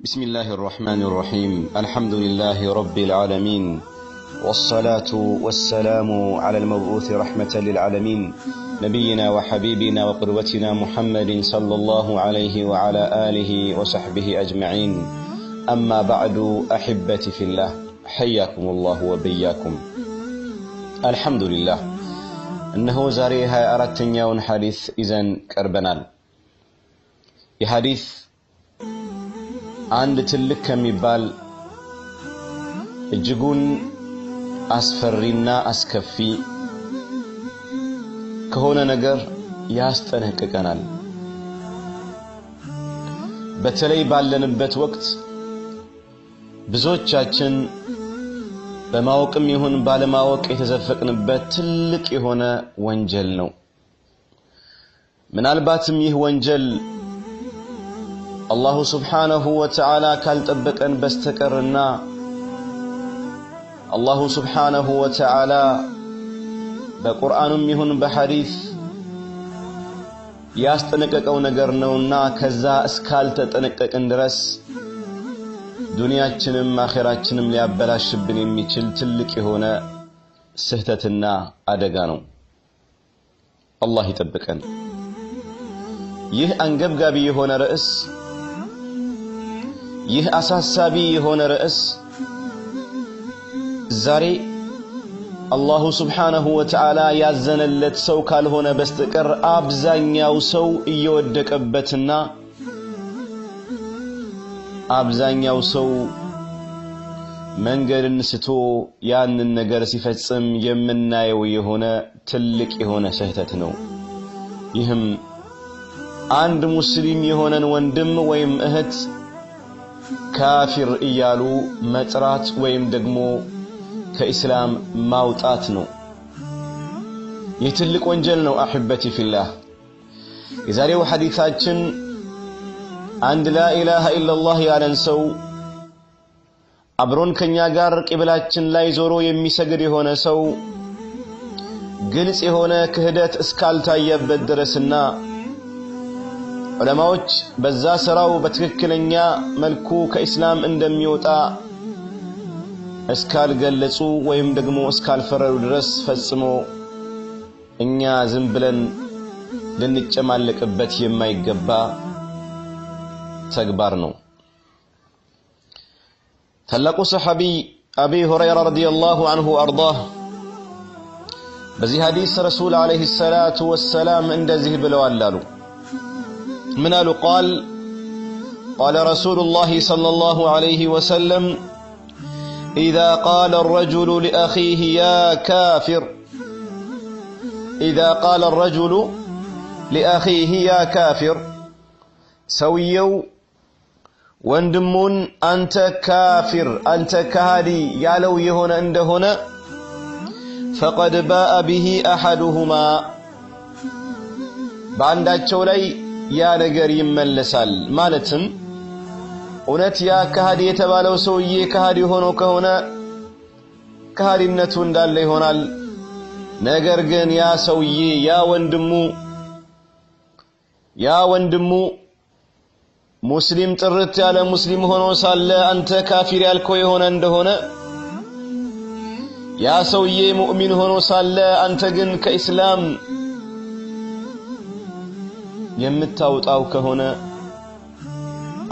بسم الله الرحمن الرحيم الحمد لله رب العالمين والصلاة والسلام على المبعوث رحمة للعالمين نبينا وحبيبنا وقدوتنا محمد صلى الله عليه وعلى آله وصحبه أجمعين أما بعد أحبتي في الله حياكم الله وبياكم الحمد لله إنه زاريها أردتنيون حديث إذن كربنال يحديث አንድ ትልቅ ከሚባል እጅጉን አስፈሪና አስከፊ ከሆነ ነገር ያስጠነቅቀናል። በተለይ ባለንበት ወቅት ብዙዎቻችን በማወቅም ይሁን ባለማወቅ የተዘፈቅንበት ትልቅ የሆነ ወንጀል ነው። ምናልባትም ይህ ወንጀል الله سبحانه وتعالى كالطبقن بستقرنا الله سبحانه وتعالى بقرآنم يهون بحديث ያስጠነቀቀው ነገር ነውና ከዛ እስካልተጠነቀቅን ድረስ ዱንያችንም አኺራችንም ሊያበላሽብን የሚችል ትልቅ የሆነ ስህተትና አደጋ ነው። አላህ ይጠብቀን። ይህ አንገብጋቢ የሆነ ርዕስ ይህ አሳሳቢ የሆነ ርዕስ ዛሬ አላሁ ሱብሓነሁ ወተዓላ ያዘነለት ሰው ካልሆነ በስተቀር አብዛኛው ሰው እየወደቀበትና አብዛኛው ሰው መንገድን ስቶ ያንን ነገር ሲፈጽም የምናየው የሆነ ትልቅ የሆነ ስህተት ነው። ይህም አንድ ሙስሊም የሆነን ወንድም ወይም እህት ካፊር እያሉ መጥራት ወይም ደግሞ ከኢስላም ማውጣት ነው። ይህ ትልቅ ወንጀል ነው። አህበቲ ፊላህ የዛሬው ሐዲታችን አንድ ላ ኢላሃ ኢላላህ ያለን ሰው አብሮን ከኛ ጋር ቂብላችን ላይ ዞሮ የሚሰግድ የሆነ ሰው ግልጽ የሆነ ክህደት እስካልታየበት ድረስና ዑለማዎች በዛ ስራው በትክክለኛ መልኩ ከኢስላም እንደሚወጣ እስካልገለጹ ወይም ደግሞ እስካልፈረዱ ድረስ ፈጽሞ እኛ ዝም ብለን ልንጨማለቅበት የማይገባ ተግባር ነው። ታላቁ ሰሐቢ አቢ ሁረይራ ረዲየላሁ ዐንሁ አርዳህ በዚህ ሐዲስ ረሱል አለይሂ ሰላቱ ወሰላም እንደዚህ ብለዋል አሉ። من قال قال رسول الله صلى الله عليه وسلم إذا قال الرجل لأخيه يا كافر إذا قال الرجل لأخيه يا كافر سويو وندمون أنت كافر أنت كهدي يالو يهون عند هنا فقد باء به أحدهما بانداتشو لي ያ ነገር ይመለሳል ማለትም እውነት ያ ከሃዲ የተባለው ሰውዬ ከሃዲ ሆኖ ከሆነ ከሃዲነቱ እንዳለ ይሆናል። ነገር ግን ያ ሰውዬ ያ ወንድሙ ሙስሊም ጥርት ያለ ሙስሊም ሆኖ ሳለ አንተ ካፊር ያልከው የሆነ እንደሆነ ያ ሰውዬ ሙእሚን ሆኖ ሳለ አንተ ግን ከኢስላም የምታውጣው ከሆነ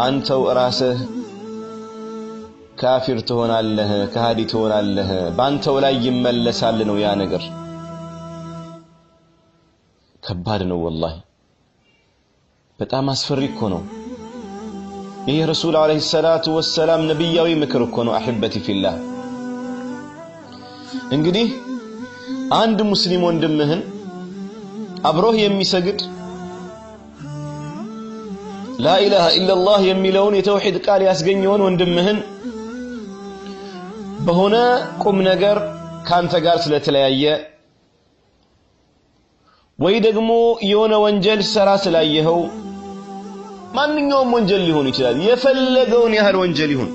አንተው ራስህ ካፊር ትሆናለህ፣ ከሃዲ ትሆናለህ፣ ባንተው ላይ ይመለሳል ነው ያ ነገር። ከባድ ነው ወላሂ፣ በጣም አስፈሪ እኮ ነው። ይህ ረሱል አለይሂ ሰላቱ ወሰላም ነብያዊ ምክር እኮ ነው። አህበቲ ፊላህ እንግዲህ አንድ ሙስሊም ወንድምህን አብሮህ የሚሰግድ لا إله إلا الله يميلون يتوحد قال ياسقنيون وندمهن بهنا قم نقر كان تقار سلتلايا ويدقمو يونا وانجل سراس لايهو ما نيوم وانجل لهون يتلال يفلقون يهر وانجل لهون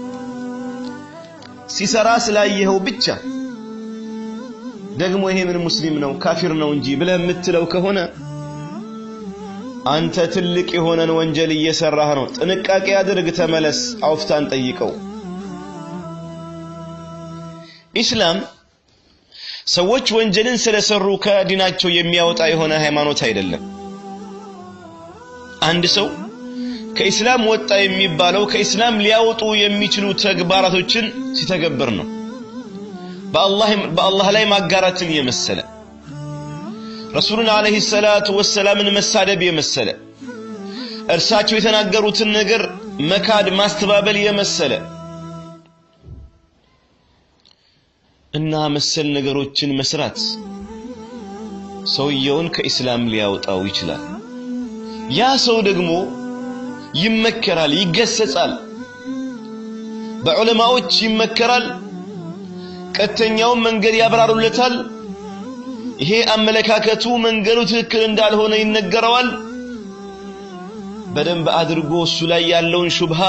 سي سراس لايهو بيتشا دقمو هي من المسلم نو كافر نو انجي بلا متلو كهنا አንተ ትልቅ የሆነን ወንጀል እየሰራህ ነው ጥንቃቄ አድርግ ተመለስ አውፍታን ጠይቀው ኢስላም ሰዎች ወንጀልን ስለሰሩ ከዲናቸው የሚያወጣ የሆነ ሃይማኖት አይደለም አንድ ሰው ከኢስላም ወጣ የሚባለው ከኢስላም ሊያወጡ የሚችሉ ተግባራቶችን ሲተገብር ነው በአላህ ላይ ማጋራትን የመሰለ ረሱሉን አለይሂ ሰላቱ ወሰላምን መሳደብ የመሰለ እርሳቸው የተናገሩትን ነገር መካድ ማስተባበል የመሰለ እና መሰል ነገሮችን መስራት ሰውየውን ከኢስላም ሊያወጣው ይችላል ያ ሰው ደግሞ ይመከራል ይገሰጻል በዑለማዎች ይመከራል ቀጥተኛው መንገድ ያብራሩለታል ይሄ አመለካከቱ መንገዱ ትክክል እንዳልሆነ ይነገረዋል በደንብ አድርጎ እሱ ላይ ያለውን ሹብሃ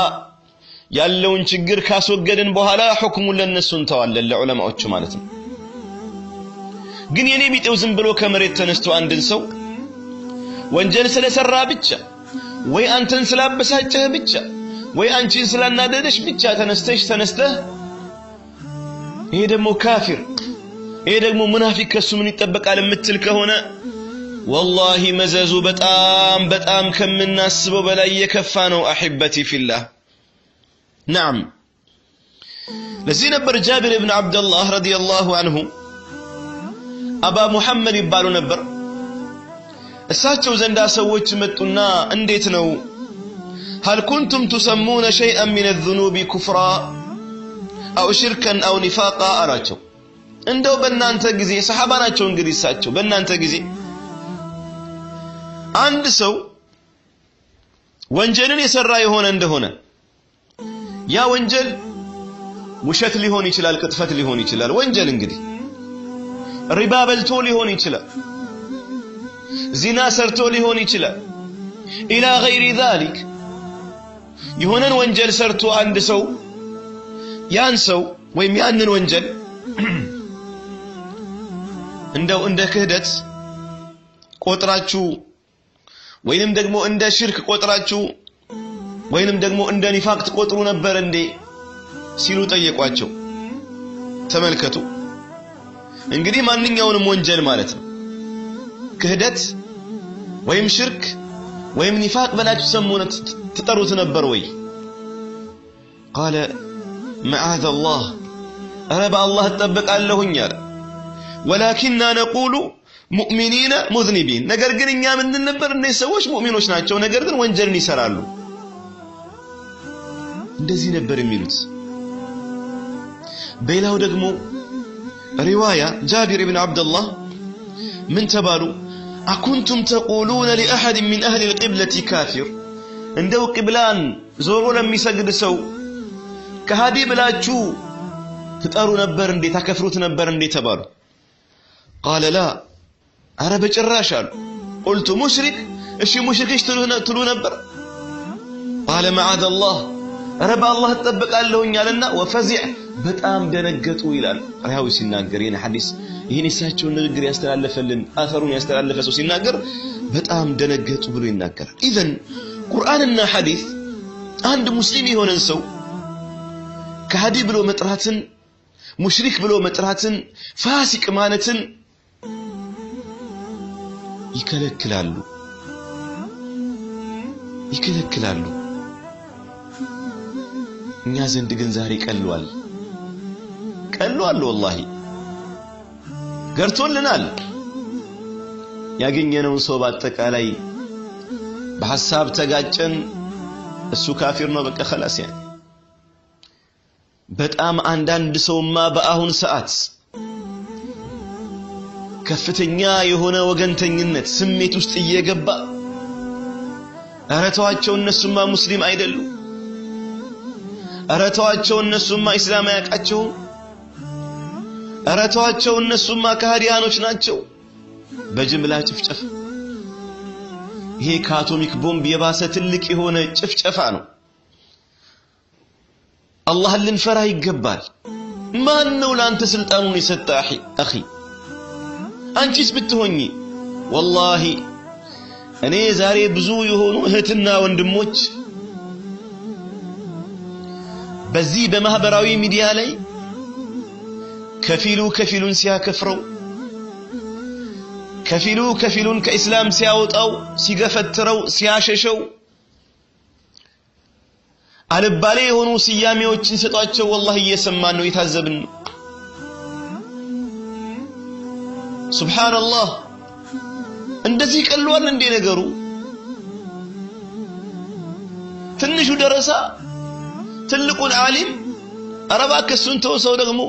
ያለውን ችግር ካስወገደን በኋላ ሁክሙን ለነሱ እንተዋለን ለዑለማዎች ማለት ነው ግን የኔ ቢጤው ዝም ብሎ ከመሬት ተነስቶ አንድን ሰው ወንጀል ስለሰራ ብቻ ወይ አንተን ስላበሳጨህ ብቻ ወይ አንቺን ስላናደደሽ ብቻ ተነስተህ ይሄ ደግሞ ካፊር ይሄ ደግሞ ሙናፊቅ ከሱ ምን ይጠበቃል የምትል ከሆነ والله መዘዙ በጣም ከምናስበው በላይ የከፋ ነው احبتي في الله نعم ለዚህ ነበር ጃቢር ኢብኑ አብዱላህ ረዲየላሁ ዐንሁ አባ ሙሐመድ ይባሉ ነበር እሳቸው ዘንዳ ሰዎች መጡና እንዴት ነው هل كنتم تسمون شيئا من الذنوب كفرا او شركا او نفاقا አላቸው እንደው በእናንተ ጊዜ ሰሃባ ናቸው እንግዲህ እሳቸው በእናንተ ጊዜ አንድ ሰው ወንጀልን የሰራ የሆነ እንደሆነ ያ ወንጀል ውሸት ሊሆን ይችላል ቅጥፈት ሊሆን ይችላል ወንጀል እንግዲህ ሪባ በልቶ ሊሆን ይችላል ዚና ሰርቶ ሊሆን ይችላል الى غير ذلك የሆነን ወንጀል ሰርቶ አንድ ሰው ያን ሰው ወይም ያንን ወንጀል እንደው እንደ ክህደት ቆጥራችሁ ወይንም ደግሞ እንደ ሽርክ ቆጥራችሁ ወይንም ደግሞ እንደ ኒፋቅ ተቆጥሩ ነበር እንዴ ሲሉ ጠየቋቸው ተመልከቱ እንግዲህ ማንኛውንም ወንጀል ማለት ነው ክህደት ወይም ሽርክ ወይም ኒፋቅ በላችሁ ሰሞነ ተጠሩት ነበር ወይ قال معاذ الله رب الله ተጠበቃለሁኝ አለ ولكننا نقول ሙእሚኒና ሙዝኒቢን ነገር ግን እኛ ምን ነበር እነዚህ ሰዎች ሙእሚኖች ናቸው ነገር ግን ወንጀልን ይሰራሉ እንደዚህ ነበር የሚሉት በሌላው ደግሞ ሪዋያ ጃቢር ኢብኑ አብዱላህ ምን ተባሉ አኩንቱም ተقولون لاحد من اهل القبلة كافر እንደው ቂብላን ዞሮ ለሚሰግድ ሰው ከሃዲ ብላችሁ ትጠሩ ነበር እንዴ ታከፍሩት ነበር እንዴ ተባሉ قال لا አረ በጭራሽ አሉ قلت مشرك እሺ ሙሽሪክ ትሉ ነበር قال معاذ الله رب الله ተጠበቃለሁኝ አለና وفزع በጣም ደነገጡ ይላል ራዊ ሲናገር ይሄን ሐዲስ ይሄን እሳቸው ንግግር ያስተላለፈልን አፈሩን ያስተላለፈ ሰው ሲናገር በጣም ደነገጡ ብሎ ይናገራል اذا ቁርአንና ሐዲስ አንድ ሙስሊም የሆነን ሰው ከሃዲ ብሎ መጥራትን ሙሽሪክ ብሎ መጥራትን ፋሲቅ ማለትን ይከለክላሉ እኛ ዘንድ ግን ዛሬ ቀሏል والله ገርቶልናል ያገኘነውን ሰው በአጠቃላይ በሐሳብ ተጋጨን እሱ ካፊር ነው በቃ خلاص يعني በጣም አንዳንድ ሰውማ በአሁን ሰዓት ከፍተኛ የሆነ ወገንተኝነት ስሜት ውስጥ እየገባ አረተዋቸው እነሱማ ሙስሊም አይደሉ አረተዋቸው እነሱማ እስላም ያቃቸው አረተዋቸው እነሱማ ካህዲያኖች ናቸው በጅምላ ጭፍጨፋ ይሄ ከአቶሚክ ቦምብ የባሰ ትልቅ የሆነ ጭፍጨፋ ነው አላህ ልንፈራ ይገባል ማን ነው ላንተ ስልጣኑን የሰጠህ አኺ አንቺስ ብትሆኚ والله እኔ ዛሬ ብዙ የሆኑ እህትና ወንድሞች በዚህ በማህበራዊ ሚዲያ ላይ ከፊሉን ሲያከፍረው ከፊሉን ከእስላም ሲያወጣው ሲገፈትረው ሲያሸሸው አልባሌ የሆኑ ስያሜዎችን ሰጧቸው والله እየሰማን ነው የታዘብን ሱብሃንአላህ እንደዚህ ቀልሏል እንደ ነገሩ ትንሹ ደረሳ ትልቁን ዓሊም አረባ ከሱን ተወሰው ደግሞ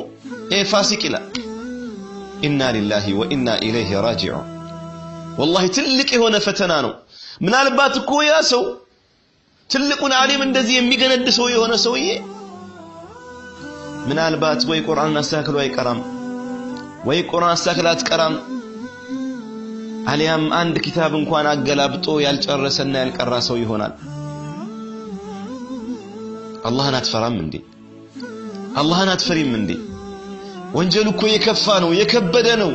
ፋሲቅ ይላል ኢና ሊላሂ ወኢና ኢለይሂ ራጂዑን والله ትልቅ የሆነ ፈተና ነው ምናልባት እኮ ያ ሰው ትልቁን ዓሊም እንደዚህ የሚገነድሰው የሆነ ሰውዬ ምናልባት ወይ ቁርአን አስተካክሎ አይቀራም ወይ ቁርአን አስተካክላት ቀራም አሊያም አንድ ኪታብ እንኳን አገላብጦ ያልጨረሰና ያልቀራ ሰው ይሆናል አላህን አትፈራም እንዴ አላህን አትፈሪም እንዴ ወንጀሉ እኮ የከፋ ነው የከበደ ነው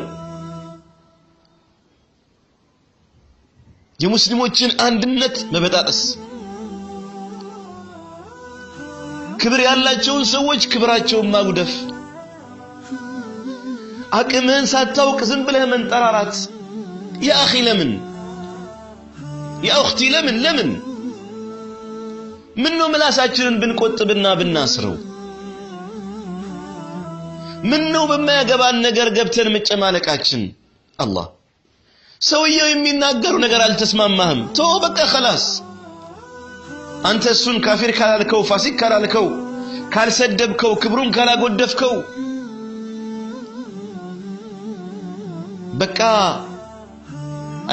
የሙስሊሞችን አንድነት መበጣጠስ ክብር ያላቸውን ሰዎች ክብራቸውን ማጉደፍ አቅምህን ሳታውቅ ዝም ብለህ መንጠራራት ያ አኺ ለምን ያ እኽቲ ለምን ምን ነው ምላሳችንን ብንቆጥብና ብናስረው ምን ነው በማያገባን ነገር ገብተን መጨማለቃችን አላህ ሰውየው የሚናገሩ ነገር አልተስማማህም ተው በቃ خلاص አንተ እሱን ካፊር ካላልከው ፋሲቅ ካላልከው ካልሰደብከው ክብሩን ካላጎደፍከው በቃ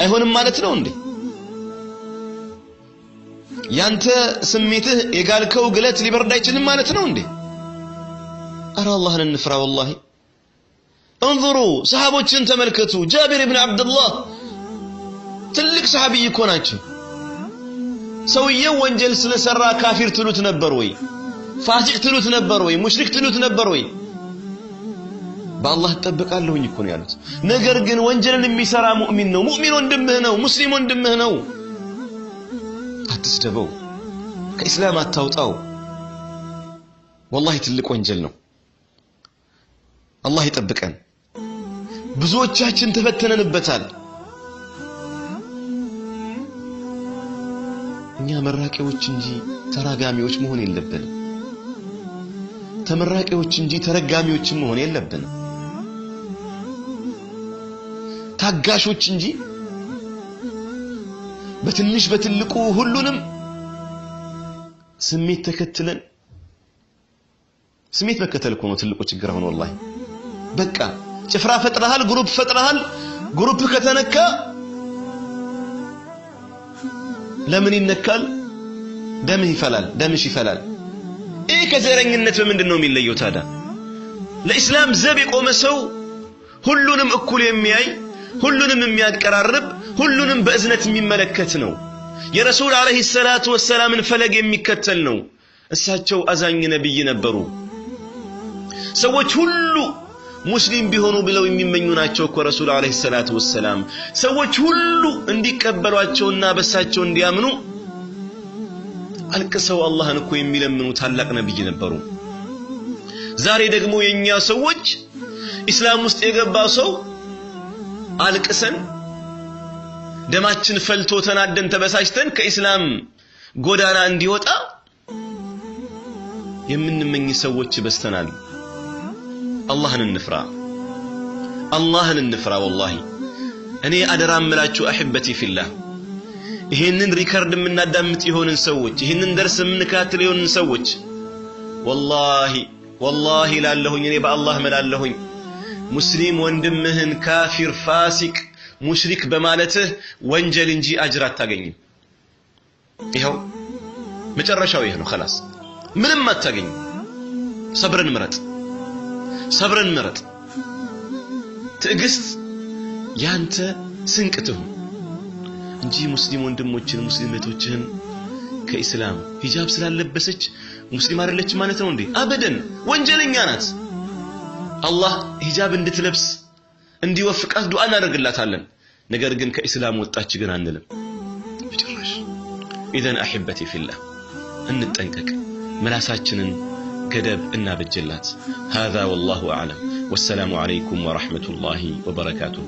አይሆንም ማለት ነው እንዴ ያንተ ስሜትህ የጋልከው ግለት ሊበርድ አይችልም ማለት ነው እንዴ አረ አላህን እንፍራ والله انظروا ሰሃቦችን ተመልከቱ ጃቢር ኢብኑ አብዱላህ ትልቅ ሰሃቢ እኮ ናቸው ሰውየው ወንጀል ስለሰራ ካፊር ትሉት ነበር ወይ ፋሲቅ ትሉት ነበር ወይ ሙሽሪክ ትሉት ነበር ወይ በአላህ ተጠብቃለሁኝ እኮ ነው ያሉት ነገር ግን ወንጀልን የሚሰራ ሙእሚን ነው ሙእሚን ወንድምህ ነው ሙስሊም ወንድምህ ነው አትስደበው ከእስላም አታውጣው والله ትልቅ ወንጀል ነው አላህ ይጠብቀን ብዙዎቻችን ተፈተነንበታል እኛ መራቂዎች እንጂ ተራጋሚዎች መሆን የለብንም ተመራቂዎች እንጂ ተረጋሚዎች መሆን የለብንም ታጋሾች እንጂ በትንሽ በትልቁ ሁሉንም ስሜት ተከትለን ስሜት መከተል እኮ ነው ትልቁ ችግር አሁን والله በቃ ጭፍራ ፈጥረሃል ግሩፕ ከተነካ ለምን ይነካል ደምሽ ይፈላል ይሄ ከዘረኝነት በምንድነው የሚለየው ታዲያ ለኢስላም ዘብ የቆመ ሰው ሁሉንም እኩል የሚያይ ሁሉንም የሚያቀራርብ ሁሉንም በእዝነት የሚመለከት ነው የረሱል አለይሂ ሰላቱ ወሰላምን ፈለግ የሚከተል ነው እሳቸው አዛኝ ነብይ ነበሩ ሰዎች ሁሉ ሙስሊም ቢሆኑ ብለው የሚመኙ ናቸው እኮ ረሱል አለይሂ ሰላቱ ወሰላም ሰዎች ሁሉ እንዲቀበሏቸውና በሳቸው እንዲያምኑ አልቅሰው አላህን እኮ የሚለምኑ ታላቅ ነብይ ነበሩ ዛሬ ደግሞ የኛ ሰዎች እስላም ውስጥ የገባ ሰው አልቅሰን ደማችን ፈልቶ ተናደን ተበሳጭተን ከእስላም ጎዳና እንዲወጣ የምንመኝ ሰዎች በስተናል አላህን እንፍራ والله እኔ አደራም ምላችሁ አህበቲ ፊላህ ይሄንን ሪከርድ የምናዳምጥ ይሆንን ሰዎች ይሄንን ደርስ የምንካተል ይሆንን ሰዎች والله ላለሁኝ እኔ በአላህ መላለሁኝ ሙስሊም ወንድምህን ካፊር ፋሲቅ ሙሽሪክ በማለትህ ወንጀል እንጂ አጅር አታገኝም ይሄው መጨረሻው ይሄ ነው خلاص ምንም አታገኝ ሰብርን ምረጥ ትዕግስት ያንተ ስንቅትሁ እንጂ ሙስሊም ወንድሞችን ሙስሊም እህቶችን ከኢስላም ሂጃብ ስላለበሰች ሙስሊም አይደለች ማለት ነው እንዴ አበደን ወንጀለኛ ናት አላህ ሂጃብ እንድትለብስ እንዲወፍቃት ዱዓ እናደርግላታለን ነገር ግን ከኢስላም ወጣች ግን አንልም بجراش إذن أحبتي في الله أن نتنكك ملاساتنا قدب إنا بالجلات هذا والله أعلم والسلام عليكم ورحمة الله وبركاته